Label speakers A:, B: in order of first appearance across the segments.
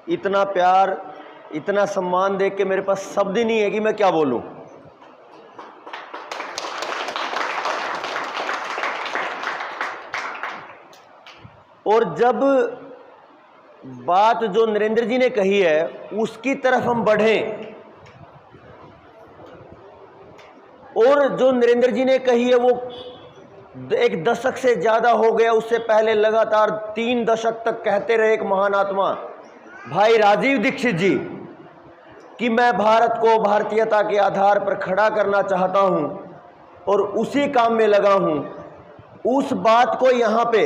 A: इतना प्यार, इतना सम्मान देख के मेरे पास शब्द ही नहीं है कि मैं क्या बोलूं। और जब बात जो नरेंद्र जी ने कही है उसकी तरफ हम बढ़ें, और जो नरेंद्र जी ने कही है वो एक दशक से ज्यादा हो गया, उससे पहले लगातार 3 दशक तक कहते रहे एक महान आत्मा भाई राजीव दीक्षित जी कि मैं भारत को भारतीयता के आधार पर खड़ा करना चाहता हूं और उसी काम में लगा हूं। उस बात को यहां पे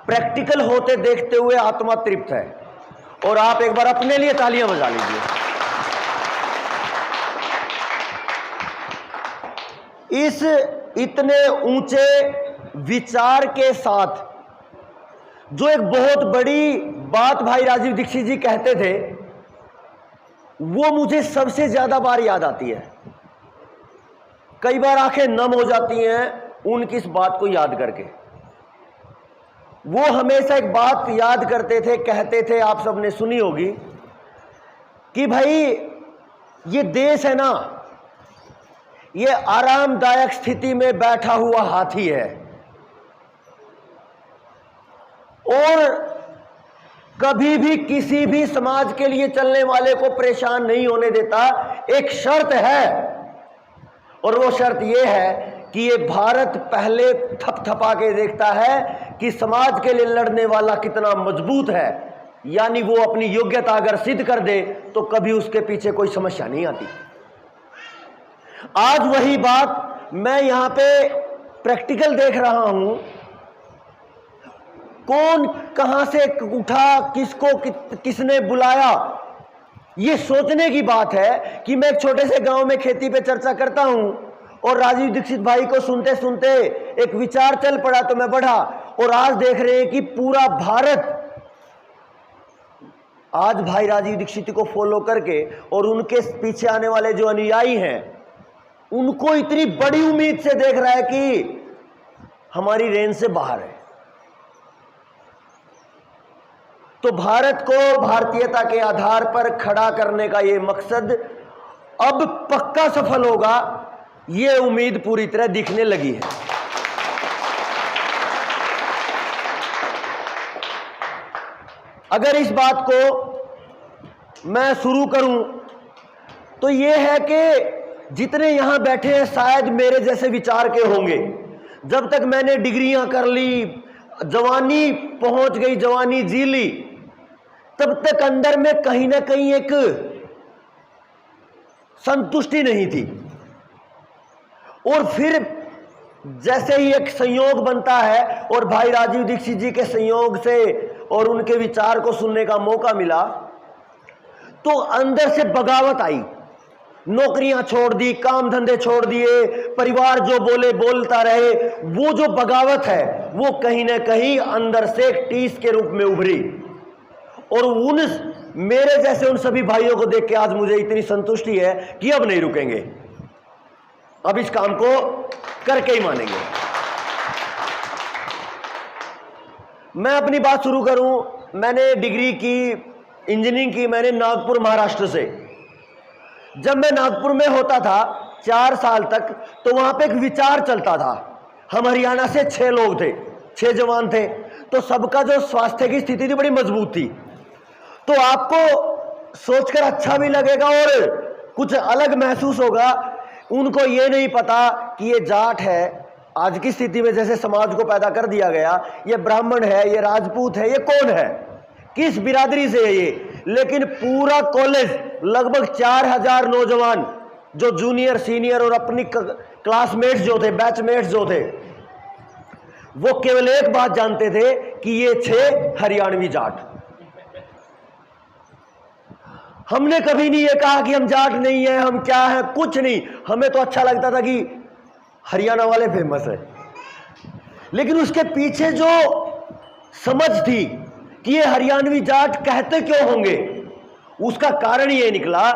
A: प्रैक्टिकल होते देखते हुए आत्मा तृप्त है। और आप एक बार अपने लिए तालियां बजा लीजिए। इस इतने ऊंचे विचार के साथ जो एक बहुत बड़ी बात भाई राजीव दीक्षित जी कहते थे, वो मुझे सबसे ज्यादा बार याद आती है। कई बार आंखें नम हो जाती हैं उनकी इस बात को याद करके। वो हमेशा एक बात याद करते थे, कहते थे, आप सबने सुनी होगी कि भाई ये देश है ना, ये आरामदायक स्थिति में बैठा हुआ हाथी है और कभी भी किसी भी समाज के लिए चलने वाले को परेशान नहीं होने देता। एक शर्त है और वो शर्त ये है कि ये भारत पहले थपथपा के देखता है कि समाज के लिए लड़ने वाला कितना मजबूत है, यानी वो अपनी योग्यता अगर सिद्ध कर दे तो कभी उसके पीछे कोई समस्या नहीं आती। आज वही बात मैं यहां पे प्रैक्टिकल देख रहा हूं। कौन कहां से उठा, किसको किसने बुलाया, यह सोचने की बात है कि मैं एक छोटे से गांव में खेती पे चर्चा करता हूं और राजीव दीक्षित भाई को सुनते सुनते एक विचार चल पड़ा तो मैं बढ़ा, और आज देख रहे हैं कि पूरा भारत आज भाई राजीव दीक्षित को फॉलो करके और उनके पीछे आने वाले जो अनुयायी हैं उनको इतनी बड़ी उम्मीद से देख रहा है कि हमारी रेंज से बाहर है। तो भारत को भारतीयता के आधार पर खड़ा करने का यह मकसद अब पक्का सफल होगा, यह उम्मीद पूरी तरह दिखने लगी है। अगर इस बात को मैं शुरू करूं तो यह है कि जितने यहां बैठे हैं शायद मेरे जैसे विचार के होंगे। जब तक मैंने डिग्रियां कर ली, जवानी पहुंच गई, जवानी जी ली, तब तक अंदर में कहीं ना कहीं एक संतुष्टि नहीं थी। और फिर जैसे ही एक संयोग बनता है और भाई राजीव दीक्षित जी के संयोग से और उनके विचार को सुनने का मौका मिला तो अंदर से बगावत आई। नौकरियां छोड़ दी, काम धंधे छोड़ दिए, परिवार जो बोले बोलता रहे, वो जो बगावत है वो कहीं ना कहीं अंदर से एक टीस के रूप में उभरी। और उन मेरे जैसे उन सभी भाइयों को देख के आज मुझे इतनी संतुष्टि है कि अब नहीं रुकेंगे, अब इस काम को करके ही मानेंगे। मैं अपनी बात शुरू करूं। मैंने डिग्री की, इंजीनियरिंग की मैंने नागपुर महाराष्ट्र से। जब मैं नागपुर में होता था 4 साल तक, तो वहां पे एक विचार चलता था। हम हरियाणा से 6 लोग थे, 6 जवान थे, तो सबका जो स्वास्थ्य की स्थिति थी बड़ी मजबूत थी। तो आपको सोचकर अच्छा भी लगेगा और कुछ अलग महसूस होगा। उनको ये नहीं पता कि ये जाट है, आज की स्थिति में जैसे समाज को पैदा कर दिया गया, ये ब्राह्मण है, ये राजपूत है, ये कौन है, किस बिरादरी से है ये। लेकिन पूरा कॉलेज लगभग 4000 नौजवान जो जूनियर, सीनियर और अपनी क्लासमेट्स जो थे, बैचमेट्स जो थे, वो केवल एक बात जानते थे कि ये 6 हरियाणवी जाट। हमने कभी नहीं ये कहा कि हम जाट नहीं है, हम क्या है, कुछ नहीं। हमें तो अच्छा लगता था कि हरियाणा वाले फेमस है, लेकिन उसके पीछे जो समझ थी कि ये हरियाणवी जाट कहते क्यों होंगे, उसका कारण ये निकला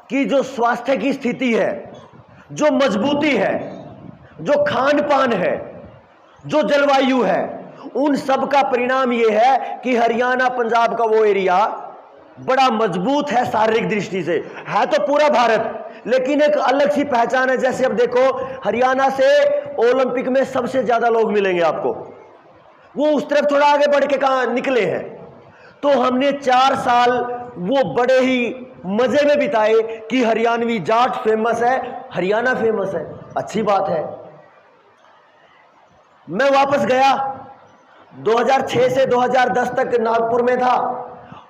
A: कि जो स्वास्थ्य की स्थिति है, जो मजबूती है, जो खान पान है, जो जलवायु है, उन सब का परिणाम ये है कि हरियाणा पंजाब का वो एरिया बड़ा मजबूत है शारीरिक दृष्टि से, है तो पूरा भारत, लेकिन एक अलग सी पहचान है। जैसे अब देखो, हरियाणा से ओलंपिक में सबसे ज्यादा लोग मिलेंगे आपको, वो उस तरफ थोड़ा आगे बढ़ के कहां निकले हैं। तो हमने 4 साल वो बड़े ही मजे में बिताए कि हरियाणवी जाट फेमस है, हरियाणा फेमस है, अच्छी बात है। मैं वापस गया, 2006 से 2010 तक नागपुर में था,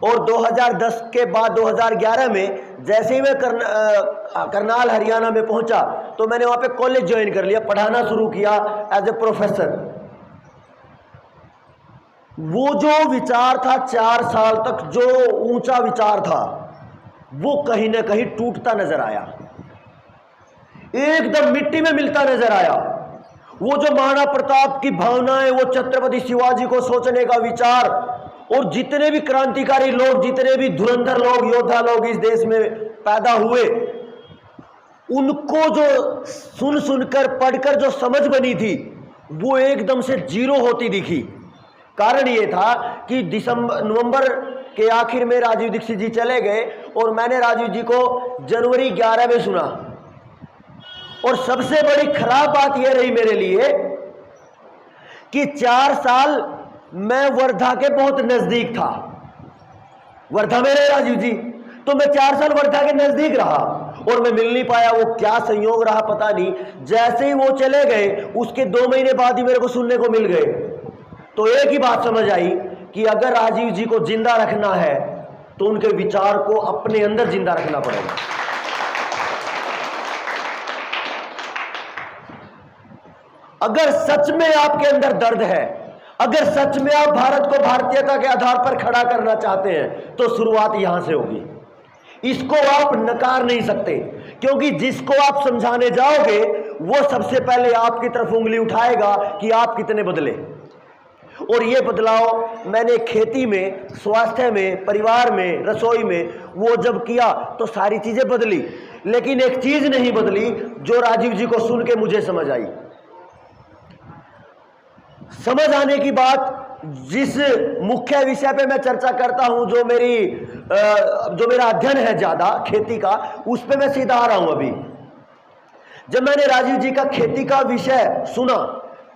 A: और 2010 के बाद 2011 में जैसे ही मैं करनाल हरियाणा में पहुंचा तो मैंने वहां पे कॉलेज ज्वाइन कर लिया, पढ़ाना शुरू किया एज ए प्रोफेसर। वो जो विचार था 4 साल तक, जो ऊंचा विचार था, वो कहीं ना कहीं टूटता नजर आया, एकदम मिट्टी में मिलता नजर आया। वो जो महाराणा प्रताप की भावनाएं, वो छत्रपति शिवाजी को सोचने का विचार, और जितने भी क्रांतिकारी लोग, जितने भी धुरंधर लोग, योद्धा लोग इस देश में पैदा हुए, उनको जो सुन सुनकर पढ़कर जो समझ बनी थी, वो एकदम से जीरो होती दिखी। कारण ये था कि नवंबर के आखिर में राजीव दीक्षित जी चले गए, और मैंने राजीव जी को जनवरी 11 में सुना। और सबसे बड़ी खराब बात यह रही मेरे लिए कि 4 साल मैं वर्धा के बहुत नजदीक था, वर्धा में रहे राजीव जी, तो मैं 4 साल वर्धा के नजदीक रहा और मैं मिल नहीं पाया। वो क्या संयोग रहा पता नहीं, जैसे ही वो चले गए उसके 2 महीने बाद ही मेरे को सुनने को मिल गए। तो एक ही बात समझ आई कि अगर राजीव जी को जिंदा रखना है तो उनके विचार को अपने अंदर जिंदा रखना पड़ेगा। अगर सच में आपके अंदर दर्द है, अगर सच में आप भारत को भारतीयता के आधार पर खड़ा करना चाहते हैं, तो शुरुआत यहां से होगी। इसको आप नकार नहीं सकते, क्योंकि जिसको आप समझाने जाओगे वो सबसे पहले आपकी तरफ उंगली उठाएगा कि आप कितने बदले। और ये बदलाव मैंने खेती में, स्वास्थ्य में, परिवार में, रसोई में वो जब किया तो सारी चीजें बदली, लेकिन एक चीज नहीं बदली जो राजीव जी को सुन के मुझे समझ आई। समझ आने की बात, जिस मुख्य विषय पे मैं चर्चा करता हूं, जो मेरा अध्ययन है ज्यादा खेती का, उस पे मैं सीधा आ रहा हूं। अभी जब मैंने राजीव जी का खेती का विषय सुना,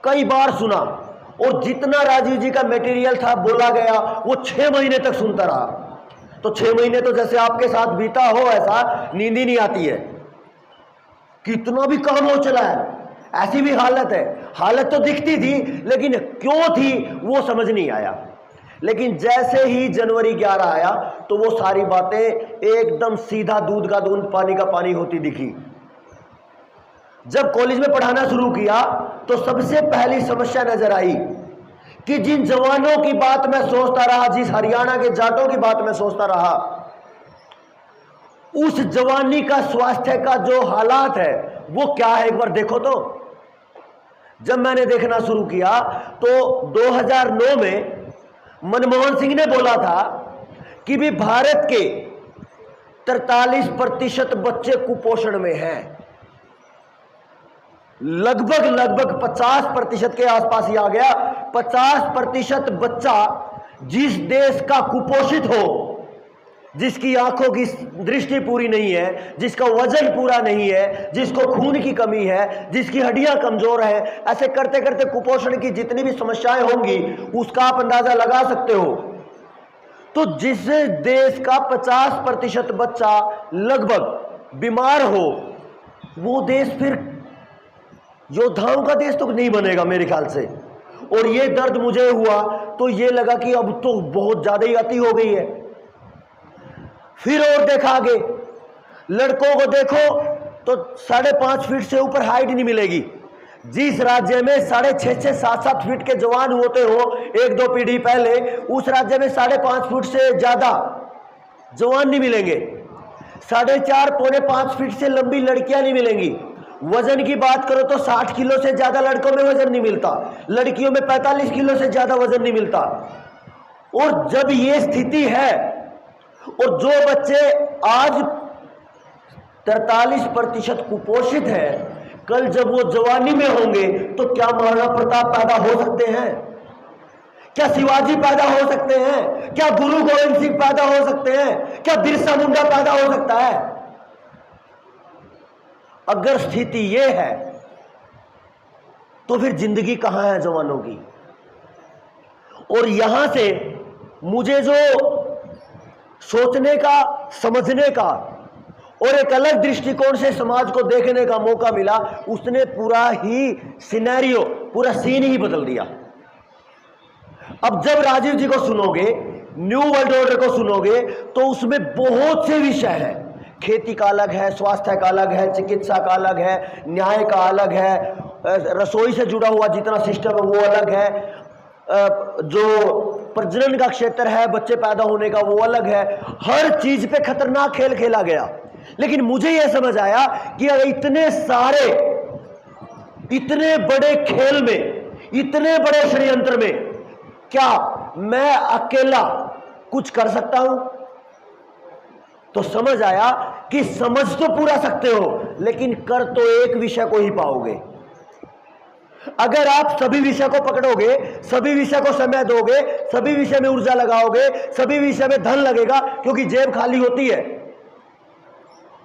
A: कई बार सुना, और जितना राजीव जी का मटेरियल था बोला गया, वो 6 महीने तक सुनता रहा। तो 6 महीने तो जैसे आपके साथ बीता हो, ऐसा नींद ही नहीं आती है, कितना भी काम हो चला है, ऐसी भी हालत है। हालत तो दिखती थी, लेकिन क्यों थी वो समझ नहीं आया। लेकिन जैसे ही जनवरी 11 आया तो वो सारी बातें एकदम सीधा दूध का दूध, पानी का पानी होती दिखी। जब कॉलेज में पढ़ाना शुरू किया तो सबसे पहली समस्या नजर आई कि जिन जवानों की बात मैं सोचता रहा, जिस हरियाणा के जाटों की बात मैं सोचता रहा, उस जवानी का स्वास्थ्य का जो हालात है वो क्या है, एक बार देखो तो। जब मैंने देखना शुरू किया तो 2009 में मनमोहन सिंह ने बोला था कि भी भारत के 43% बच्चे कुपोषण में हैं। लगभग 50% के आसपास ही आ गया। 50% बच्चा जिस देश का कुपोषित हो, जिसकी आंखों की दृष्टि पूरी नहीं है, जिसका वजन पूरा नहीं है, जिसको खून की कमी है, जिसकी हड्डियां कमजोर है, ऐसे करते करते कुपोषण की जितनी भी समस्याएं होंगी उसका आप अंदाजा लगा सकते हो। तो जिस देश का 50% बच्चा लगभग बीमार हो, वो देश फिर योद्धाओं का देश तो नहीं बनेगा मेरे ख्याल से। और ये दर्द मुझे हुआ तो ये लगा कि अब तो बहुत ज्यादा ही अति हो गई है। फिर और देखा आगे, लड़कों को देखो तो 5.5 फीट से ऊपर हाइट नहीं मिलेगी। जिस राज्य में 6.5 7 फीट के जवान होते हो 1-2 पीढ़ी पहले, उस राज्य में 5.5 फीट से ज्यादा जवान नहीं मिलेंगे। 4.5 पौने 5 फीट से लंबी लड़कियां नहीं मिलेंगी। वजन की बात करो तो 60 किलो से ज्यादा लड़कों में वजन नहीं मिलता, लड़कियों में 45 किलो से ज्यादा वजन नहीं मिलता। और जब ये स्थिति है, और जो बच्चे आज 43% कुपोषित है, कल जब वो जवानी में होंगे तो क्या महाराणा प्रताप पैदा हो सकते हैं? क्या शिवाजी पैदा हो सकते हैं? क्या गुरु गोविंद सिंह पैदा हो सकते हैं? क्या बिरसा मुंडा पैदा हो सकता है? अगर स्थिति यह है तो फिर जिंदगी कहां है जवानों की? और यहां से मुझे जो सोचने का, समझने का और एक अलग दृष्टिकोण से समाज को देखने का मौका मिला, उसने पूरा ही सिनेरियो, पूरा सीन ही बदल दिया। अब जब राजीव जी को सुनोगे, न्यू वर्ल्ड ऑर्डर को सुनोगे, तो उसमें बहुत से विषय हैं। खेती का अलग है, स्वास्थ्य का अलग है, चिकित्सा का अलग है, न्याय का अलग है, रसोई से जुड़ा हुआ जितना सिस्टम है वो अलग है, जो प्रजनन का क्षेत्र है, बच्चे पैदा होने का, वो अलग है। हर चीज पे खतरनाक खेल खेला गया। लेकिन मुझे यह समझ आया कि अगर इतने सारे, इतने बड़े खेल में, इतने बड़े षड्यंत्र में क्या मैं अकेला कुछ कर सकता हूं? तो समझ आया कि समझ तो पूरा सकते हो, लेकिन कर तो एक विषय को ही पाओगे। अगर आप सभी विषय को पकड़ोगे, सभी विषय को समय दोगे, सभी विषय में ऊर्जा लगाओगे, सभी विषय में धन लगेगा, क्योंकि जेब खाली होती है।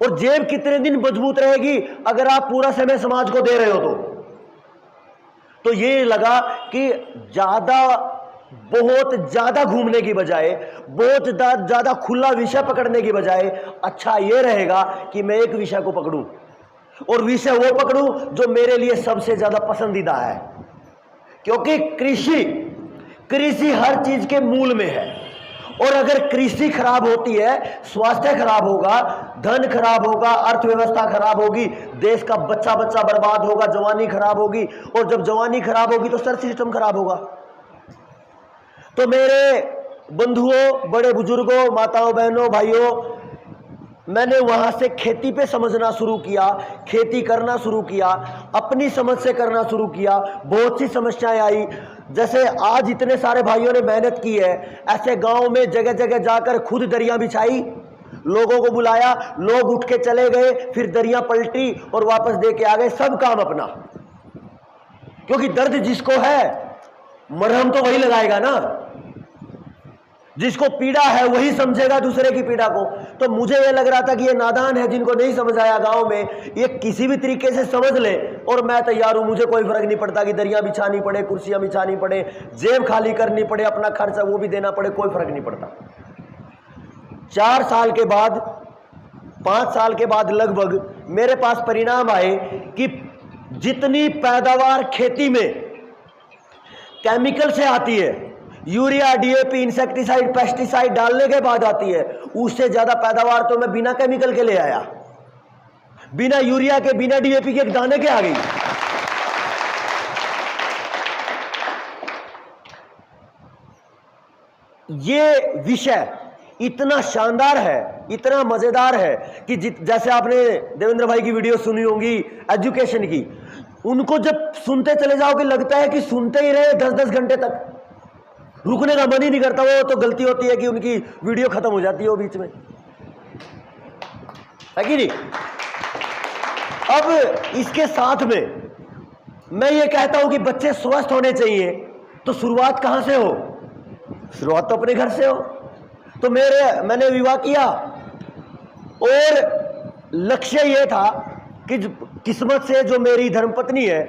A: और जेब कितने दिन मजबूत रहेगी अगर आप पूरा समय समाज को दे रहे हो? तो ये लगा कि बहुत ज्यादा घूमने की बजाय, बहुत ज्यादा खुला विषय पकड़ने की बजाय अच्छा ये रहेगा कि मैं एक विषय को पकड़ूं, और विषय वो पकड़ूं जो मेरे लिए सबसे ज्यादा पसंदीदा है। क्योंकि कृषि हर चीज के मूल में है, और अगर कृषि खराब होती है, स्वास्थ्य खराब होगा, धन खराब होगा, अर्थव्यवस्था खराब होगी, देश का बच्चा बर्बाद होगा, जवानी खराब होगी, और जब जवानी खराब होगी तो सर सिस्टम खराब होगा। तो मेरे बंधुओं, बड़े बुजुर्गों, माताओं, बहनों, भाइयों, मैंने वहां से खेती पे समझना शुरू किया, खेती करना शुरू किया, अपनी समझ से करना शुरू किया। बहुत सी समस्याएं आई, जैसे आज इतने सारे भाइयों ने मेहनत की है, ऐसे गांव में जगह जगह जाकर खुद दरिया बिछाई, लोगों को बुलाया, लोग उठ के चले गए, फिर दरिया पलटी और वापस दे के आ गए, सब काम अपना। क्योंकि दर्द जिसको है, मरहम तो वही लगाएगा ना। जिसको पीड़ा है वही समझेगा दूसरे की पीड़ा को। तो मुझे यह लग रहा था कि ये नादान है, जिनको नहीं समझ आया गांव में, ये किसी भी तरीके से समझ ले और मैं तैयार हूं। मुझे कोई फर्क नहीं पड़ता कि दरिया बिछानी पड़े, कुर्सियां बिछानी पड़े, जेब खाली करनी पड़े, अपना खर्चा वो भी देना पड़े, कोई फर्क नहीं पड़ता। 4 साल के बाद, 5 साल के बाद लगभग मेरे पास परिणाम आए कि जितनी पैदावार खेती में केमिकल से आती है, यूरिया, डीएपी, इंसेक्टिसाइड, पेस्टिसाइड डालने के बाद आती है, उससे ज्यादा पैदावार तो मैं बिना केमिकल के ले आया, बिना यूरिया के, बिना डीएपी के, एक दाने के आ गई। ये विषय इतना शानदार है, इतना मजेदार है कि जैसे आपने देवेंद्र भाई की वीडियो सुनी होंगी एजुकेशन की, उनको जब सुनते चले जाओगे लगता है कि सुनते ही रहे 10-10 घंटे तक, रुकने का मन ही नहीं करता। वो तो गलती होती है कि उनकी वीडियो खत्म हो जाती है वो बीच में, है कि नहीं? अब इसके साथ में मैं ये कहता हूं कि बच्चे स्वस्थ होने चाहिए, तो शुरुआत कहां से हो? शुरुआत तो अपने घर से हो। तो मैंने विवाह किया और लक्ष्य यह था कि किस्मत से जो मेरी धर्मपत्नी है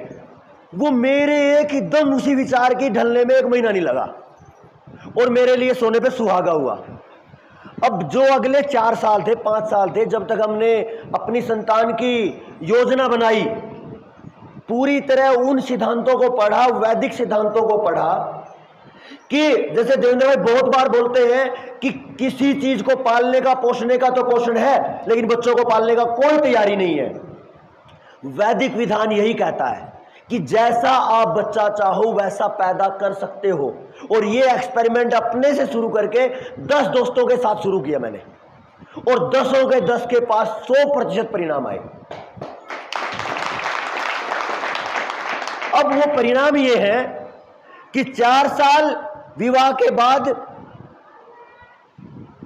A: वो मेरे एक एकदम उसी विचार की ढलने में 1 महीना नहीं लगा और मेरे लिए सोने पे सुहागा हुआ। अब जो अगले 4 साल थे, 5 साल थे, जब तक हमने अपनी संतान की योजना बनाई, पूरी तरह उन सिद्धांतों को पढ़ा, वैदिक सिद्धांतों को पढ़ा, कि जैसे देवेंद्र भाई बहुत बार बोलते हैं कि किसी चीज को पालने का, पोषने का तो पोषण है, लेकिन बच्चों को पालने का कोई तैयारी नहीं है। वैदिक विधान यही कहता है कि जैसा आप बच्चा चाहो वैसा पैदा कर सकते हो। और ये एक्सपेरिमेंट अपने से शुरू करके 10 दोस्तों के साथ शुरू किया मैंने, और 10 के 10 के पास 100% परिणाम आए। अब वो परिणाम ये है कि 4 साल विवाह के बाद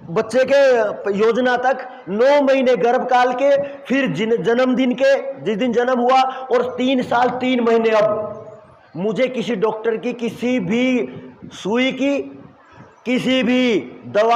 A: बच्चे के योजना तक, 9 महीने गर्भकाल के, फिर जन्मदिन के, जिस दिन जन्म हुआ, और 3 साल 3 महीने। अब मुझे किसी डॉक्टर की किसी भी सुई की, किसी भी दवा